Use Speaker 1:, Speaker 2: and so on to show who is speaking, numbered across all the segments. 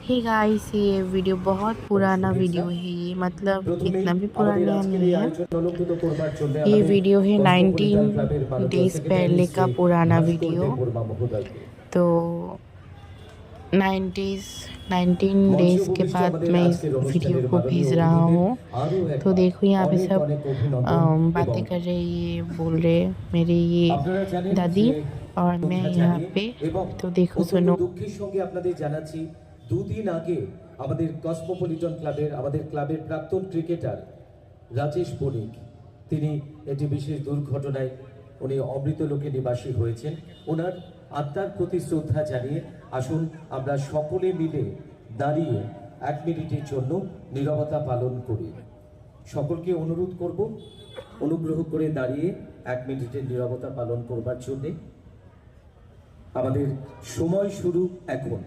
Speaker 1: Hey guys, ये video बहुत पुराना वीडियो है। ये मतलब इतना भी पुराना नहीं है। ये वीडियो है 19 डेज पहले का पुराना वीडियो। तो 19 डेज के बाद मैं इस वीडियो को भेज रहा हूँ। तो देखो यहाँ पे सब बातें कर रहे, ये बोल रहे मेरे ये दादी और मैं यहाँ पे। तो देखो
Speaker 2: অত্যন্ত
Speaker 1: सुनो।
Speaker 2: দুঃখের সঙ্গে আপনাদের জানাচ্ছি দুদিন আগে আমাদের কসমোপলিটন ক্লাবের আমাদের ক্লাবের প্রাক্তন ক্রিকেটার রাজেশ বণিক তিনি একটি বিশেষ দুর্ঘটনায় উনি অমৃতলোকে নিবাসী হয়েছেন। ওনার আত্মার প্রতি শ্রদ্ধা জানিয়ে আসুন আমরা সকলে মিলে দাঁড়িয়ে 1 মিনিটের জন্য নীরবতা পালন করি। সকলকে অনুরোধ করব অনুগ্রহ করে দাঁড়িয়ে 1 মিনিটের নীরবতা পালন করবার জন্য। আমাদের সময় শুরু এখন।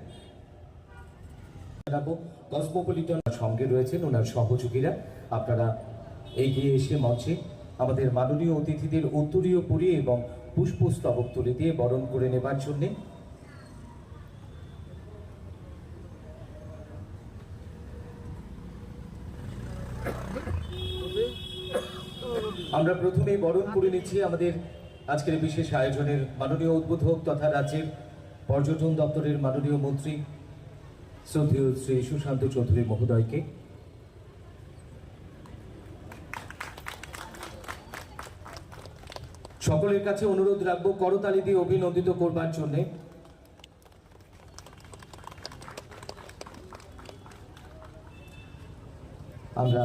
Speaker 2: কসমোপলিটন সঙ্গে রয়েছেন ওনার সহযোগীরা, আপনারা এগিয়ে এসে মঞ্চে আমাদের মাননীয় অতিথিদের উত্তরীয় পরিয়ে এবং পুষ্পস্তবক তুলে দিয়ে বরণ করে নেবার জন্য। আমরা প্রথমেই বরণ করে নিচ্ছি আমাদের আজকের বিশেষ আয়োজনের মাননীয় উদ্বোধক তথা রাজ্যের পর্যটন দপ্তরের মাননীয় মন্ত্রী শ্রদ্ধেয় শ্রী সুশান্ত চৌধুরী মহোদয়কে। সকলের কাছে অনুরোধ রাখবো করতালি দিয়ে অভিনন্দিত করবার জন্য। আমরা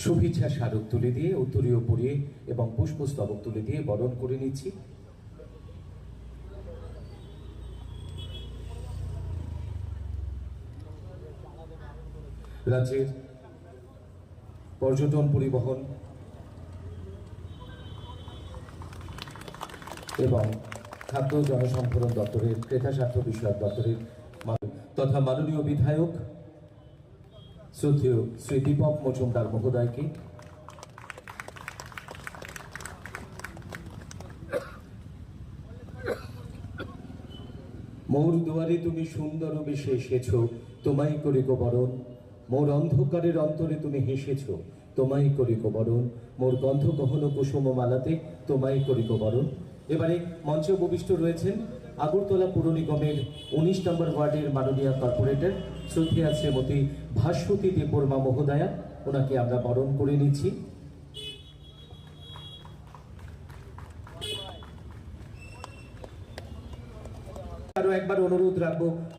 Speaker 2: শুভেচ্ছা স্মারক তুলে দিয়ে উত্তরীয় পরিয়ে এবং পুষ্পস্তবক তুলে দিয়ে বরণ করে নিচ্ছি। রাজ্যের পর্যটন পরিবহন এবং খাদ্য জনসম্ভরণ দপ্তরের ক্রেতা স্বার্থ বিষয়ক দপ্তরের তথা মাননীয় বিধায়ক শ্রদ্ধেয় শ্রী দীপক মজুমদার মহোদয়কে। মোর দুয়ারে তুমি সুন্দর বেশে এসেছ, তোমায় করি গো বরণ। মোর অন্ধকারের অন্তরে তুমি হেসেছ, তোমায় করি গো বরণ। মোর গন্ধ গহন কুসুম মালাতে, তোমায় করি গো বরণ। এবারে মঞ্চে উপবিষ্ট রয়েছেন আগরতলা পুর নিগমের 19 নম্বর ওয়ার্ডের মাননীয় কর্পোরেটর শ্রদ্ধেয়া শ্রীমতী ভাস্বতী দেববর্মা মহোদয়া, ওনাকে আমরা বরণ করে নিচ্ছি। আরো একবার অনুরোধ রাখবো